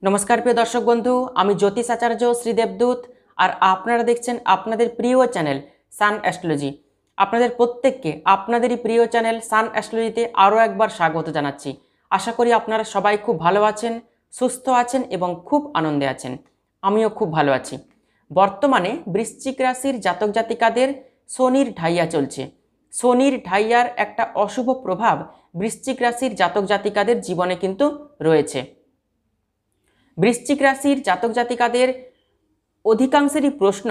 नमस्कार प्रिय दर्शक बंधु आमी ज्योतिष आचार्य श्री देवदूत और आपनारा देखছেন আপনাদের প্রিয় চ্যানেল সান অ্যাস্ট্রোলজি। আপনাদের প্রত্যেককে আপনাদেরই প্রিয় চ্যানেল সান অ্যাস্ট্রোলজিতে আরও একবার স্বাগত জানাচ্ছি। আশা করি আপনারা সবাই খুব ভালো আছেন, সুস্থ আছেন এবং খুব আনন্দে আছেন। আমিও খুব ভালো আছি। বর্তমানে বৃশ্চিক রাশির জাতক জাতিকাদের শনির ঢাইয়া চলছে। শনির ঢাইয়ার একটা অশুভ প্রভাব বৃশ্চিক রাশির জাতক জাতিকাদের জীবনে কিন্তু রয়েছে। বৃশ্চিক রাশির জাতক জাতিকাদের অধিকাংশেরই প্রশ্ন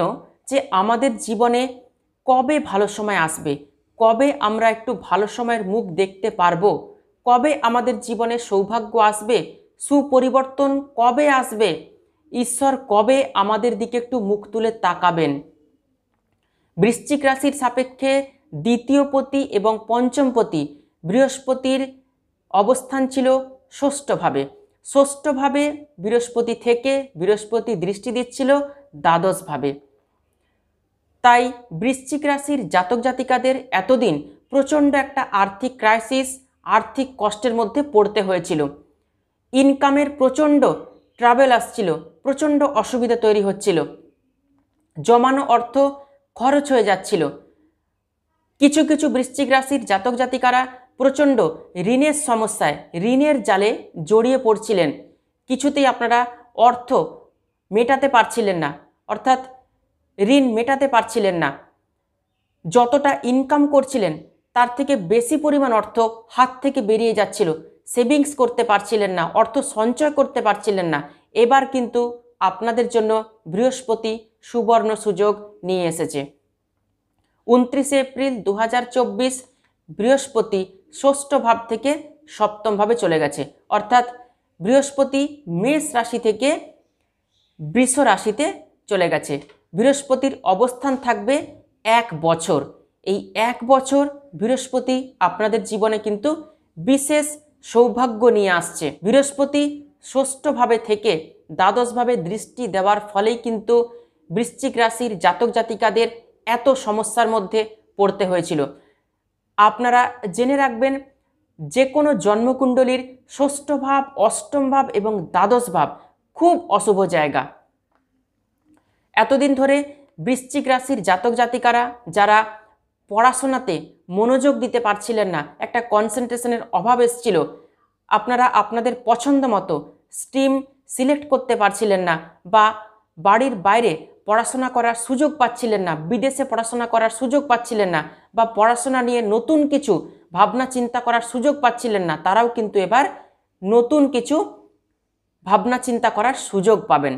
যে আমাদের জীবনে কবে ভালো সময় আসবে, কবে আমরা একটু ভালো সময়ের মুখ দেখতে পারবো, কবে আমাদের জীবনে সৌভাগ্য আসবে, সুপরিবর্তন কবে আসবে, ঈশ্বর কবে আমাদের দিকে একটু মুখ তুলে তাকাবেন। বৃশ্চিক রাশির সাপেক্ষে দ্বিতীয়পতি এবং পঞ্চমপতি বৃহস্পতির অবস্থান ছিল ষষ্ঠভাবে। ষষ্ঠভাবে বৃহস্পতি থেকে বৃহস্পতি দৃষ্টি দিচ্ছিল দ্বাদশভাবে। তাই বৃশ্চিক রাশির জাতক জাতিকাদের এতদিন প্রচণ্ড একটা আর্থিক ক্রাইসিস, আর্থিক কষ্টের মধ্যে পড়তে হয়েছিল। ইনকামের প্রচণ্ড ট্রাভেল আসছিল, প্রচণ্ড অসুবিধা তৈরি হচ্ছিল, জমানো অর্থ খরচ হয়ে যাচ্ছিল। কিছু কিছু বৃশ্চিক রাশির জাতক জাতিকারা প্রচণ্ড ঋণের সমস্যায়, ঋণের জালে জড়িয়ে পড়ছিলেন। কিছুতেই আপনারা অর্থ মেটাতে পারছিলেন না, অর্থাৎ ঋণ মেটাতে পারছিলেন না। যতটা ইনকাম করছিলেন তার থেকে বেশি পরিমাণ অর্থ হাত থেকে বেরিয়ে যাচ্ছিল, সেভিংস করতে পারছিলেন না, অর্থ সঞ্চয় করতে পারছিলেন না। এবার কিন্তু আপনাদের জন্য বৃহস্পতি সুবর্ণ সুযোগ নিয়ে এসেছে। 29 এপ্রিল 2024 বৃহস্পতি ষষ্ঠ ভাব থেকে সপ্তম ভাবে চলে গেছে, অর্থাৎ বৃহস্পতি মেষ রাশি থেকে বৃষ রাশিতে চলে গেছে। বৃহস্পতির অবস্থান থাকবে 1 বছর। এই 1 বছর বৃহস্পতি আপনাদের জীবনে কিন্তু বিশেষ সৌভাগ্য নিয়ে আসছে। বৃহস্পতি ষষ্ঠভাবে থেকে দ্বাদশভাবে দৃষ্টি দেওয়ার ফলেই কিন্তু বৃশ্চিক রাশির জাতক জাতিকাদের এত সমস্যার মধ্যে পড়তে হয়েছিল। আপনারা জেনে রাখবেন, যে কোনো জন্মকুণ্ডলীর ষষ্ঠ ভাব, অষ্টম ভাব এবং দ্বাদশ ভাব খুব অশুভ জায়গা। এতদিন ধরে বৃশ্চিক রাশির জাতক জাতিকারা যারা পড়াশোনাতে মনোযোগ দিতে পারছিলেন না, একটা কনসেন্ট্রেশনের অভাব এসেছিল, আপনারা আপনাদের পছন্দ মতো স্ট্রিম সিলেক্ট করতে পারছিলেন না, বা বাড়ির বাইরে পড়াশোনা করার সুযোগ পাচ্ছিলেন না, বিদেশে পড়াশোনা করার সুযোগ পাচ্ছিলেন না, বা পড়াশোনা নিয়ে নতুন কিছু ভাবনা চিন্তা করার সুযোগ পাচ্ছিলেন না, তারাও কিন্তু এবার নতুন কিছু ভাবনা চিন্তা করার সুযোগ পাবেন।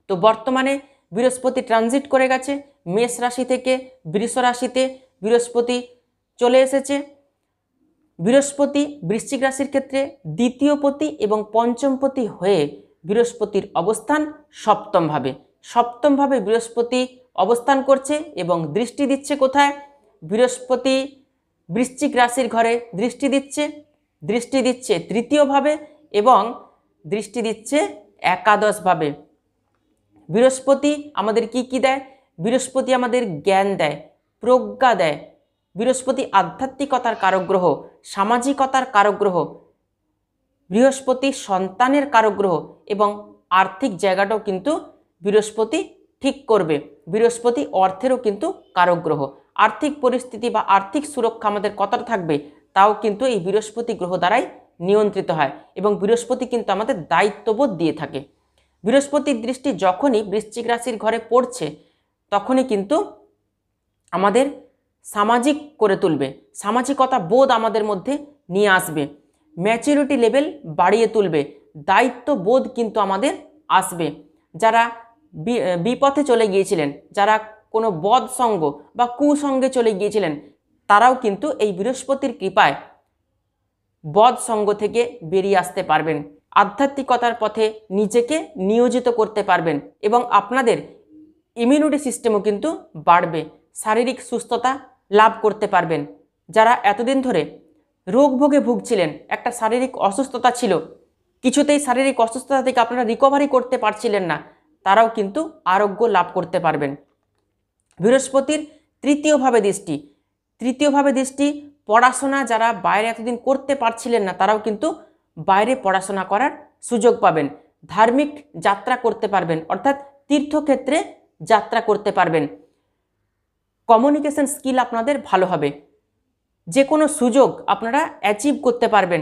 তো বর্তমানে বৃহস্পতি ট্রানজিট করে গেছে মেষ রাশি থেকে বৃষ রাশিতে, বৃহস্পতি চলে এসেছে। বৃহস্পতি বৃশ্চিক রাশির ক্ষেত্রে দ্বিতীয়পতি এবং পঞ্চমপতি হয়ে বৃহস্পতির অবস্থান সপ্তমভাবে। সপ্তমভাবে বৃহস্পতি অবস্থান করছে এবং দৃষ্টি দিচ্ছে কোথায়? বৃহস্পতি বৃশ্চিক রাশির ঘরে দৃষ্টি দিচ্ছে তৃতীয়ভাবে এবং দৃষ্টি দিচ্ছে একাদশভাবে। বৃহস্পতি আমাদের কি দেয়? বৃহস্পতি আমাদের জ্ঞান দেয়, প্রজ্ঞা দেয়। বৃহস্পতি আধ্যাত্মিকতার কারক গ্রহ, সামাজিকতার কারক গ্রহ, বৃহস্পতি সন্তানের কারক গ্রহ এবং আর্থিক জায়গাটাও কিন্তু বৃহস্পতি ঠিক করবে। বৃহস্পতি অর্থেরও কিন্তু কারক গ্রহ। আর্থিক পরিস্থিতি বা আর্থিক সুরক্ষা আমাদের কতটা থাকবে তাও কিন্তু এই বৃহস্পতি গ্রহ দ্বারাই নিয়ন্ত্রিত হয়, এবং বৃহস্পতি কিন্তু আমাদের দায়িত্ববোধ দিয়ে থাকে। বৃহস্পতির দৃষ্টি যখনই বৃশ্চিক রাশির ঘরে পড়ছে তখনই কিন্তু আমাদের সামাজিক করে তুলবে, সামাজিকতা বোধ আমাদের মধ্যে নিয়ে আসবে, ম্যাচুরিটি লেভেল বাড়িয়ে তুলবে, দায়িত্ব বোধ কিন্তু আমাদের আসবে। যারা বিপথে চলে গিয়েছিলেন, যারা কোনো বদ সঙ্গ বা কুসঙ্গে চলে গিয়েছিলেন, তারাও কিন্তু এই বৃহস্পতির কৃপায় বদ সঙ্গ থেকে বেরিয়ে আসতে পারবেন, আধ্যাত্মিকতার পথে নিজেকে নিয়োজিত করতে পারবেন এবং আপনাদের ইমিউনিটি সিস্টেমও কিন্তু বাড়বে, শারীরিক সুস্থতা লাভ করতে পারবেন। যারা এতদিন ধরে রোগ ভোগে ভুগছিলেন, একটা শারীরিক অসুস্থতা ছিল, কিছুতেই শারীরিক অসুস্থতা থেকে আপনারা রিকভারি করতে পারছিলেন না, তারাও কিন্তু আরোগ্য লাভ করতে পারবেন। বৃহস্পতির তৃতীয়ভাবে দৃষ্টি পড়াশোনা যারা বাইরে এতদিন করতে পারছিলেন না তারাও কিন্তু বাইরে পড়াশোনা করার সুযোগ পাবেন। ধার্মিক যাত্রা করতে পারবেন, অর্থাৎ তীর্থক্ষেত্রে যাত্রা করতে পারবেন। কমিউনিকেশন স্কিল আপনাদের ভালো হবে, যে কোনো সুযোগ আপনারা অ্যাচিভ করতে পারবেন।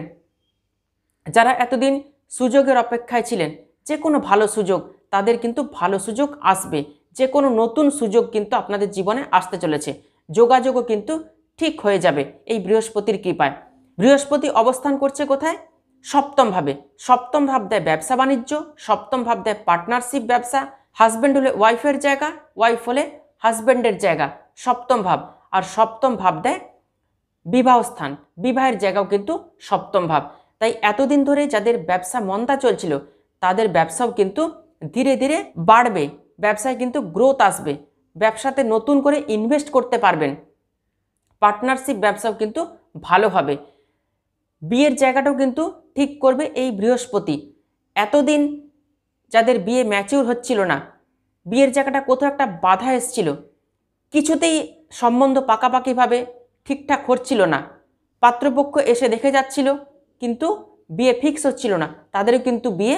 যারা এতদিন সুযোগের অপেক্ষায় ছিলেন, যে কোনো ভালো সুযোগ, তাদের কিন্তু ভালো সুযোগ আসবে। যে কোনো নতুন সুযোগ কিন্তু আপনাদের জীবনে আসতে চলেছে। যোগাযোগও কিন্তু ঠিক হয়ে যাবে এই বৃহস্পতির কৃপায়। বৃহস্পতি অবস্থান করছে কোথায়? সপ্তম ভাবে। সপ্তম ভাব দেয় ব্যবসা বাণিজ্য, সপ্তম ভাব দেয় পার্টনারশিপ ব্যবসা। হাজব্যান্ড হলে ওয়াইফের জায়গা, ওয়াইফ হলে হাজব্যান্ডের জায়গা, সপ্তম ভাব। আর সপ্তম ভাব দেয় বিবাহ স্থান, বিবাহের জায়গাও কিন্তু সপ্তম ভাব। তাই এতদিন ধরে যাদের ব্যবসা মন্দা চলছিল, তাদের ব্যবসাও কিন্তু ধীরে ধীরে বাড়বে, ব্যবসায় কিন্তু গ্রোথ আসবে, ব্যবসাতে নতুন করে ইনভেস্ট করতে পারবেন। পার্টনারশিপ ব্যবসাও কিন্তু ভালো হবে। বিয়ের জায়গাটাও কিন্তু ঠিক করবে এই বৃহস্পতি। এতদিন যাদের বিয়ে ম্যাচিউর হচ্ছিল না, বিয়ের জায়গাটা কোথাও একটা বাধা এসছিল, কিছুতেই সম্বন্ধ পাকাপাকিভাবে ঠিকঠাক হচ্ছিল না, পাত্রপক্ষ এসে দেখে যাচ্ছিল কিন্তু বিয়ে ফিক্স হচ্ছিল না, তাদেরও কিন্তু বিয়ে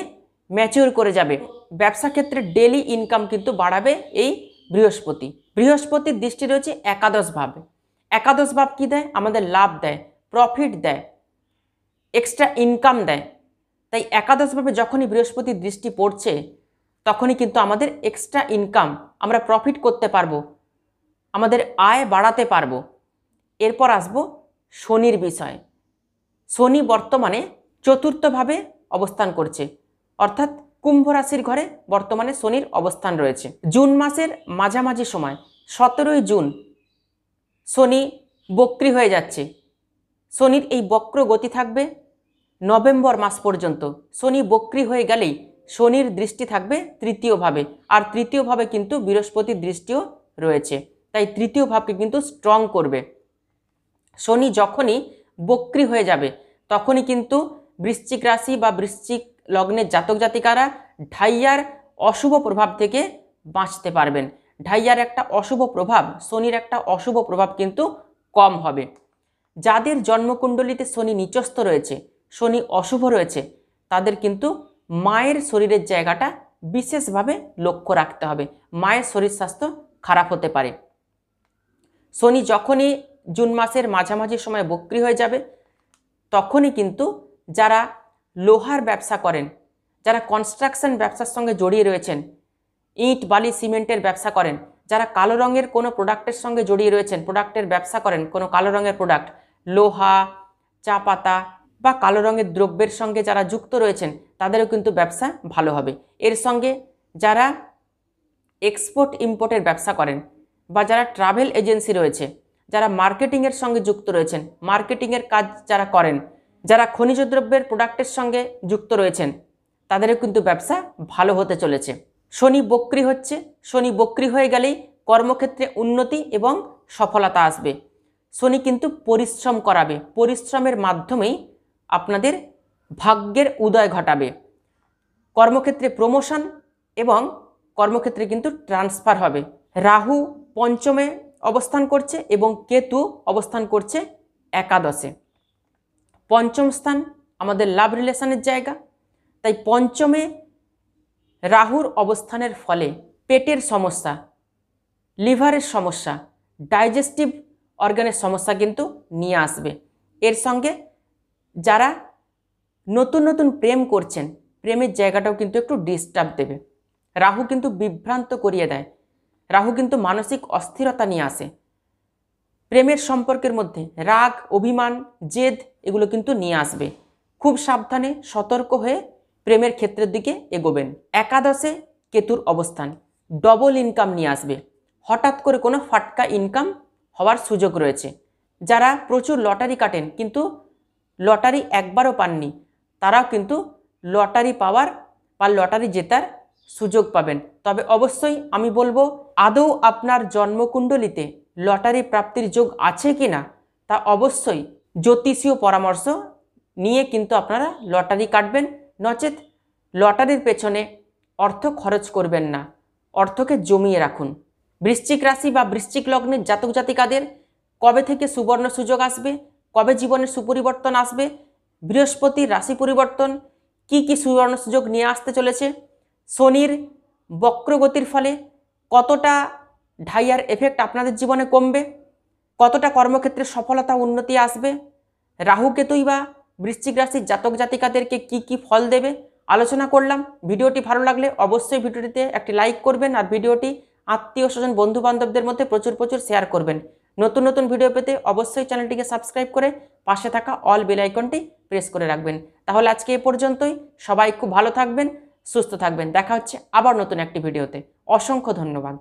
ম্যাচিউর করে যাবে। ব্যবসা ক্ষেত্রে ডেলি ইনকাম কিন্তু বাড়াবে এই বৃহস্পতি। বৃহস্পতির দৃষ্টি রয়েছে একাদশ ভাবে। একাদশ ভাব কী দেয়? আমাদের লাভ দেয়, প্রফিট দেয়, এক্সট্রা ইনকাম দেয়। তাই একাদশভাবে যখনই বৃহস্পতির দৃষ্টি পড়ছে, তখনই কিন্তু আমাদের এক্সট্রা ইনকাম, আমরা প্রফিট করতে পারবো, আমাদের আয় বাড়াতে পারবো। এরপর আসবো শনির বিষয়। শনি বর্তমানে চতুর্থভাবে অবস্থান করছে, অর্থাৎ কুম্ভ রাশির ঘরে বর্তমানে শনির অবস্থান রয়েছে। জুন মাসের মাঝামাঝি সময় 17ই জুন শনি বক্রী হয়ে যাচ্ছে। শনির এই বক্র গতি থাকবে নভেম্বর মাস পর্যন্ত। শনি বক্রী হয়ে গেলেই শনির দৃষ্টি থাকবে তৃতীয় ভাবে, আর তৃতীয় ভাবে কিন্তু বৃহস্পতির দৃষ্টিও রয়েছে, তাই তৃতীয় ভাবকে কিন্তু স্ট্রং করবে। শনি যখনই বক্রী হয়ে যাবে, তখনই কিন্তু বৃশ্চিক রাশি বা বৃশ্চিক লগ্নের জাতক জাতিকারা ঢাইয়ার অশুভ প্রভাব থেকে বাঁচতে পারবেন। ঢাইয়ার একটা অশুভ প্রভাব, শনির একটা অশুভ প্রভাব কিন্তু কম হবে। যাদের জন্মকুণ্ডলিতে শনি নিচস্থ রয়েছে, শনি অশুভ রয়েছে, তাদের কিন্তু মায়ের শরীরের জায়গাটা বিশেষভাবে লক্ষ্য রাখতে হবে। মায়ের শরীর স্বাস্থ্য খারাপ হতে পারে। শনি যখনই জুন মাসের মাঝামাঝি সময় বক্রী হয়ে যাবে, তখনই কিন্তু যারা লোহার ব্যবসা করেন, যারা কনস্ট্রাকশন ব্যবসার সঙ্গে জড়িয়ে রয়েছেন, ইট বালি সিমেন্টের ব্যবসা করেন, যারা কালো রঙের কোনো প্রোডাক্টের সঙ্গে জড়িয়ে রয়েছেন, প্রোডাক্টের ব্যবসা করেন, কোনো কালো রঙের প্রোডাক্ট, লোহা, চা পাতা বা কালো রঙের দ্রব্যের সঙ্গে যারা যুক্ত রয়েছেন, তাদেরও কিন্তু ব্যবসা ভালো হবে। এর সঙ্গে যারা এক্সপোর্ট ইম্পোর্টের ব্যবসা করেন বা যারা ট্রাভেল এজেন্সি রয়েছে, যারা মার্কেটিংয়ের সঙ্গে যুক্ত রয়েছেন, মার্কেটিংয়ের কাজ যারা করেন, যারা খনিজ দ্রব্যের প্রোডাক্টের সঙ্গে যুক্ত রয়েছেন, তাদেরও কিন্তু ব্যবসা ভালো হতে চলেছে। শনি বক্রী হচ্ছে, শনি বক্রী হয়ে গেলেই কর্মক্ষেত্রে উন্নতি এবং সফলতা আসবে। শনি কিন্তু পরিশ্রম করাবে, পরিশ্রমের মাধ্যমেই আপনাদের ভাগ্যের উদয় ঘটাবে। কর্মক্ষেত্রে প্রমোশন এবং কর্মক্ষেত্রে কিন্তু ট্রান্সফার হবে। রাহু পঞ্চমে অবস্থান করছে এবং কেতু অবস্থান করছে একাদশে। পঞ্চম স্থান আমাদের লাভ রিলেশনের জায়গা, তাই পঞ্চমে রাহুর অবস্থানের ফলে পেটের সমস্যা, লিভারের সমস্যা, ডাইজেস্টিভ অর্গানের সমস্যা কিন্তু নিয়ে আসবে। এর সঙ্গে যারা নতুন নতুন প্রেম করছেন, প্রেমের জায়গাটাও কিন্তু একটু ডিস্টার্ব দেবে। রাহু কিন্তু বিভ্রান্ত করিয়ে দেয়, রাহু কিন্তু মানসিক অস্থিরতা নিয়ে আসে। প্রেমের সম্পর্কের মধ্যে রাগ, অভিমান, জেদ এগুলো কিন্তু নিয়ে আসবে। খুব সাবধানে সতর্ক হয়ে প্রেমের ক্ষেত্রের দিকে এগোবেন। একাদশে কেতুর অবস্থান ডবল ইনকাম নিয়ে আসবে। হঠাৎ করে কোনো ফাটকা ইনকাম হওয়ার সুযোগ রয়েছে। যারা প্রচুর লটারি কাটেন কিন্তু লটারি একবারও পাননি, তারাও কিন্তু লটারি পাওয়ার বা লটারি জেতার সুযোগ পাবেন। তবে অবশ্যই আমি বলবো, আদৌ আপনার জন্মকুণ্ডলিতে লটারি প্রাপ্তির যোগ আছে কি না তা অবশ্যই জ্যোতিষীয় পরামর্শ নিয়ে কিন্তু আপনারা লটারি কাটবেন। নচেত লটারির পেছনে অর্থ খরচ করবেন না, অর্থকে জমিয়ে রাখুন। বৃশ্চিক রাশি বা বৃশ্চিক লগ্নের জাতক জাতিকাদের কবে থেকে সুবর্ণ সুযোগ আসবে, কবে জীবনের সুপরিবর্তন আসবে, বৃহস্পতির রাশি পরিবর্তন কি কি সুবর্ণ সুযোগ নিয়ে আসতে চলেছে, শনির বক্রগতির ফলে কতটা ঢাইয়ার এফেক্ট আপনাদের জীবনে কমবে, কতটা কর্মক্ষেত্রে সফলতা উন্নতি আসবে, রাহু কেতুই বা বৃশ্চিক রাশির জাতক জাতিকাদেরকে কি কি ফল দেবে আলোচনা করলাম। ভিডিওটি ভালো লাগলে অবশ্যই ভিডিওটিতে একটি লাইক করবেন আর ভিডিওটি আত্মীয় স্বজন বন্ধু বান্ধবদের মধ্যে প্রচুর শেয়ার করবেন। নতুন নতুন ভিডিও পেতে অবশ্যই চ্যানেলটিকে সাবস্ক্রাইব করে পাশে থাকা অল বেল আইকনটি প্রেস করে রাখবেন। তাহলে আজকে এ পর্যন্তই। সবাই খুব ভালো থাকবেন, সুস্থ থাকবেন। দেখা হচ্ছে আবার নতুন একটি ভিডিওতে। অসংখ্য ধন্যবাদ।